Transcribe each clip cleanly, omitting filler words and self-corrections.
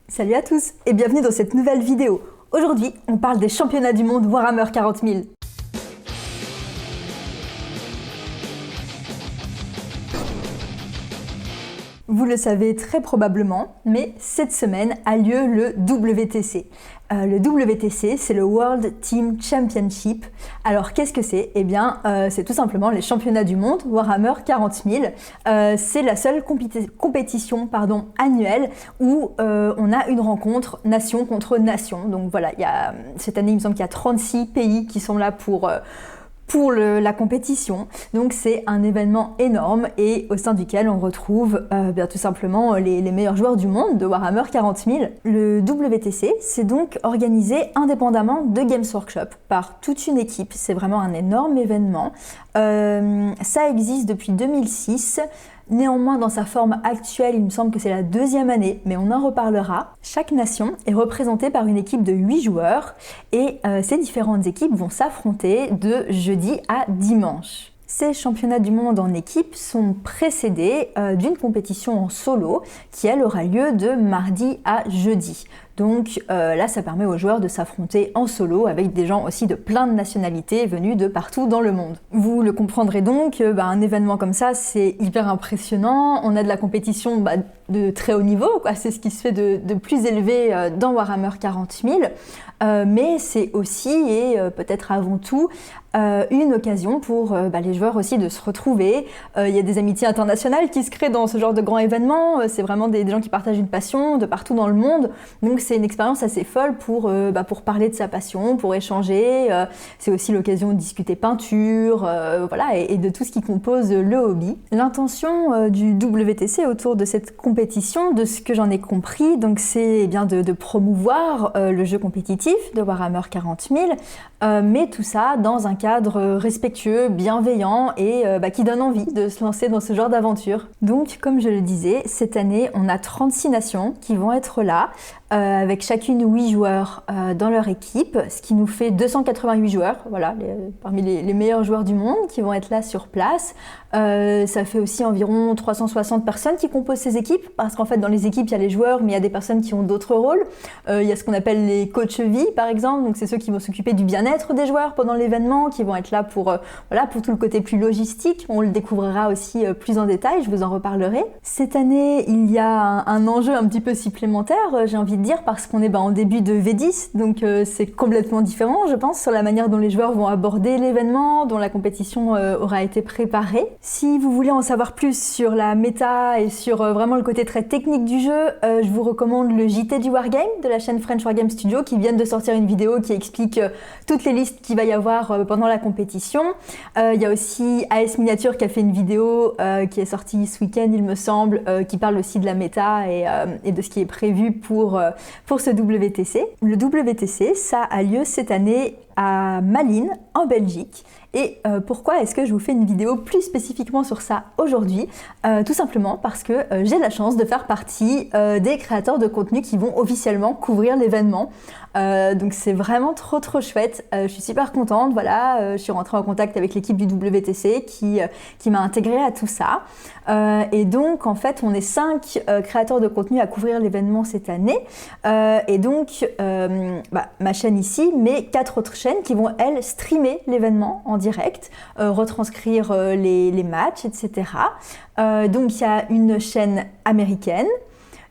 Salut à tous et bienvenue dans cette nouvelle vidéo. Aujourd'hui, on parle des championnats du monde Warhammer 40 000. Vous le savez très probablement, mais cette semaine a lieu le WTC. Le WTC, c'est le World Team Championship. Alors qu'est-ce que c'est ? Eh bien, c'est tout simplement les championnats du monde Warhammer 40 000. C'est la seule compétition annuelle où on a une rencontre nation contre nation. Donc voilà, cette année, il me semble qu'il y a 36 pays qui sont là pour la compétition. Donc c'est un événement énorme et au sein duquel on retrouve tout simplement les meilleurs joueurs du monde de Warhammer 40 000. Le WTC, c'est donc organisé indépendamment de Games Workshop par toute une équipe. C'est vraiment un énorme événement. Ça existe depuis 2006. Néanmoins, dans sa forme actuelle, il me semble que c'est la deuxième année, mais on en reparlera. Chaque nation est représentée par une équipe de 8 joueurs et ces différentes équipes vont s'affronter de jeudi à dimanche. Ces championnats du monde en équipe sont précédés d'une compétition en solo qui, elle, aura lieu de mardi à jeudi. Donc là, ça permet aux joueurs de s'affronter en solo avec des gens aussi de plein de nationalités venus de partout dans le monde. Vous le comprendrez donc, un événement comme ça, c'est hyper impressionnant. On a de la compétition de très haut niveau, quoi. C'est ce qui se fait de plus élevé dans Warhammer 40 000. Mais c'est aussi, et peut-être avant tout, une occasion pour les joueurs aussi de se retrouver. Il y a des amitiés internationales qui se créent dans ce genre de grands événements. C'est vraiment des gens qui partagent une passion de partout dans le monde. Donc c'est une expérience assez folle pour parler de sa passion, pour échanger. C'est aussi l'occasion de discuter peinture, et de tout ce qui compose le hobby. L'intention du WTC autour de cette compétition, de ce que j'en ai compris, donc c'est bien de promouvoir le jeu compétitif de Warhammer 40 000, mais tout ça dans un cadre respectueux, bienveillant et qui donne envie de se lancer dans ce genre d'aventure. Donc, comme je le disais, cette année, on a 36 nations qui vont être là, avec chacune 8 joueurs dans leur équipe, ce qui nous fait 288 joueurs, parmi les meilleurs joueurs du monde qui vont être là sur place. Ça fait aussi environ 360 personnes qui composent ces équipes, parce qu'en fait dans les équipes il y a les joueurs, mais il y a des personnes qui ont d'autres rôles. Il y a ce qu'on appelle les coachs vie par exemple, donc c'est ceux qui vont s'occuper du bien-être des joueurs pendant l'événement, qui vont être là pour tout le côté plus logistique. On le découvrira aussi plus en détail, je vous en reparlerai. Cette année il y a un enjeu un petit peu supplémentaire, j'ai envie de dire, parce qu'on est en début de V10, donc c'est complètement différent je pense sur la manière dont les joueurs vont aborder l'événement, dont la compétition aura été préparée. Si vous voulez en savoir plus sur la méta et sur vraiment le côté très technique du jeu, je vous recommande le JT du Wargame de la chaîne French Wargame Studio qui vient de sortir une vidéo qui explique toutes les listes qu'il va y avoir pendant la compétition. Il y a aussi AS Miniature qui a fait une vidéo qui est sortie ce week-end il me semble, qui parle aussi de la méta et de ce qui est prévu pour ce WTC. Le WTC, ça a lieu cette année à Malines, en Belgique. Et pourquoi est-ce que je vous fais une vidéo plus spécifiquement sur ça aujourd'hui ? Tout simplement parce que j'ai la chance de faire partie des créateurs de contenu qui vont officiellement couvrir l'événement. Donc c'est vraiment trop chouette. Je suis super contente, je suis rentrée en contact avec l'équipe du WTC qui m'a intégrée à tout ça. Et donc en fait on est 5 créateurs de contenu à couvrir l'événement cette année. Et donc ma chaîne ici, mais 4 autres chaînes qui vont elles streamer l'événement en direct, retranscrire les matchs, etc. Donc il y a une chaîne américaine,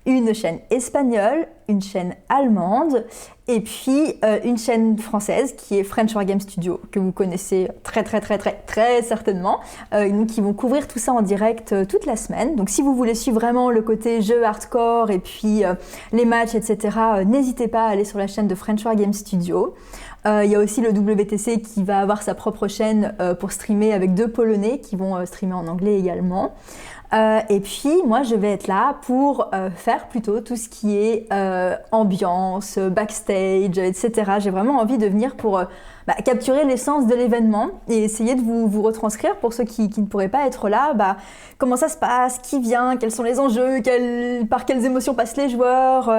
une chaîne espagnole, une chaîne allemande et puis une chaîne française qui est French Wargame Studio, que vous connaissez très certainement. Donc ils vont couvrir tout ça en direct toute la semaine. Donc si vous voulez suivre vraiment le côté jeu hardcore et puis les matchs, etc., n'hésitez pas à aller sur la chaîne de French Wargame Studio. Il y a aussi le WTC qui va avoir sa propre chaîne pour streamer avec 2 Polonais qui vont streamer en anglais également. Et puis moi je vais être là pour faire plutôt tout ce qui est ambiance, backstage, etc. J'ai vraiment envie de venir pour capturer l'essence de l'événement et essayer de vous retranscrire pour ceux qui ne pourraient pas être là, comment ça se passe, qui vient, quels sont les enjeux, par quelles émotions passent les joueurs.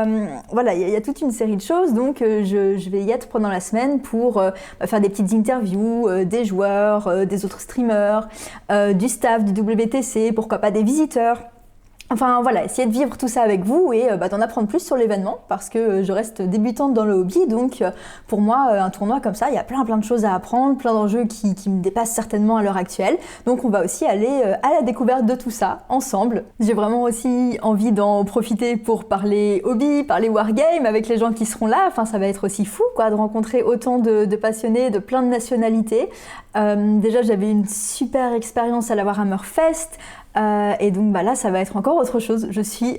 Il y a toute une série de choses, donc je vais y être pendant la semaine pour faire des petites interviews des joueurs, des autres streamers, du staff du WTC, pourquoi pas des visiteurs. Enfin voilà, essayer de vivre tout ça avec vous et d'en apprendre plus sur l'événement parce que je reste débutante dans le hobby, donc pour moi un tournoi comme ça, il y a plein de choses à apprendre, plein d'enjeux qui me dépassent certainement à l'heure actuelle. Donc on va aussi aller à la découverte de tout ça ensemble. J'ai vraiment aussi envie d'en profiter pour parler hobby, parler wargame avec les gens qui seront là. Enfin ça va être aussi fou quoi, de rencontrer autant de passionnés de plein de nationalités. Déjà j'avais une super expérience à la Warhammer Fest. Et donc là ça va être encore autre chose, je suis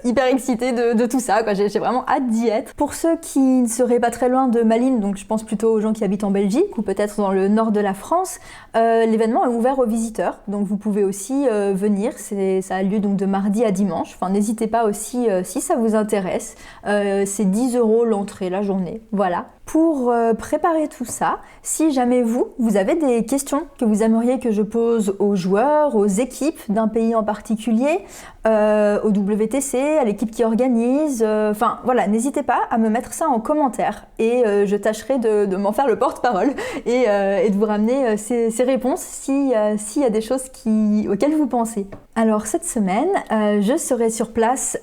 hyper excitée de tout ça, quoi. J'ai vraiment hâte d'y être. Pour ceux qui ne seraient pas très loin de Malines, donc je pense plutôt aux gens qui habitent en Belgique ou peut-être dans le nord de la France, l'événement est ouvert aux visiteurs, donc vous pouvez aussi venir, ça a lieu donc de mardi à dimanche, enfin n'hésitez pas aussi si ça vous intéresse, c'est 10 € l'entrée la journée, voilà. Pour préparer tout ça, si jamais vous avez des questions que vous aimeriez que je pose aux joueurs, aux équipes d'un pays en particulier, au WTC, à l'équipe qui organise, enfin voilà, n'hésitez pas à me mettre ça en commentaire et je tâcherai de m'en faire le porte-parole et de vous ramener ces réponses s'il y a des choses auxquelles vous pensez. Alors cette semaine, je serai sur place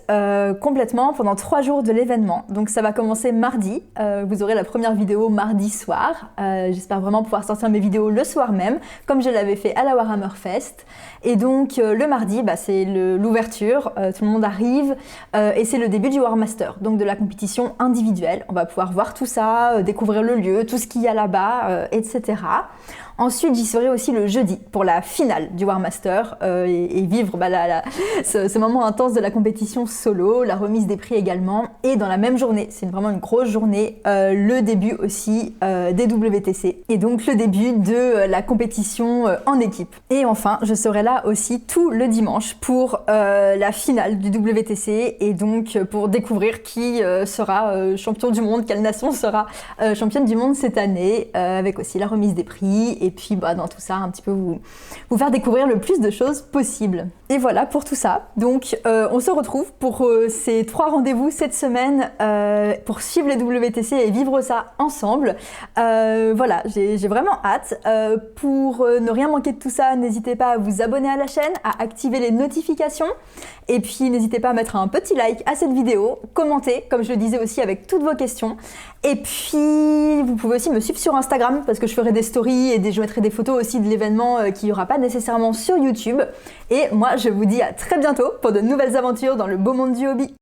complètement pendant 3 jours de l'événement. Donc ça va commencer mardi, vous aurez la première vidéo mardi soir. J'espère vraiment pouvoir sortir mes vidéos le soir même, comme je l'avais fait à la Warhammer Fest. Et donc le mardi, c'est l'ouverture, tout le monde arrive et c'est le début du War Master, donc de la compétition individuelle. On va pouvoir voir tout ça, découvrir le lieu, tout ce qu'il y a là-bas, etc. Ensuite, j'y serai aussi le jeudi pour la finale du War Master et vivre ce moment intense de la compétition solo, la remise des prix également. Et dans la même journée, c'est vraiment une grosse journée, le début aussi des WTC et donc le début de la compétition en équipe. Et enfin, je serai là aussi tout le dimanche pour la finale du WTC et donc pour découvrir qui sera champion du monde, quelle nation sera championne du monde cette année, avec aussi la remise des prix. Et puis dans tout ça, un petit peu vous faire découvrir le plus de choses possible. Et voilà pour tout ça. Donc on se retrouve pour ces 3 rendez-vous cette semaine pour suivre les WTC et vivre ça ensemble. Voilà, j'ai vraiment hâte. Pour ne rien manquer de tout ça, n'hésitez pas à vous abonner à la chaîne, à activer les notifications. Et puis n'hésitez pas à mettre un petit like à cette vidéo, commenter, comme je le disais aussi, avec toutes vos questions. Et puis vous pouvez aussi me suivre sur Instagram parce que je ferai des stories et je mettrai des photos aussi de l'événement qu'il n'y aura pas nécessairement sur YouTube. Et moi je vous dis à très bientôt pour de nouvelles aventures dans le beau monde du hobby.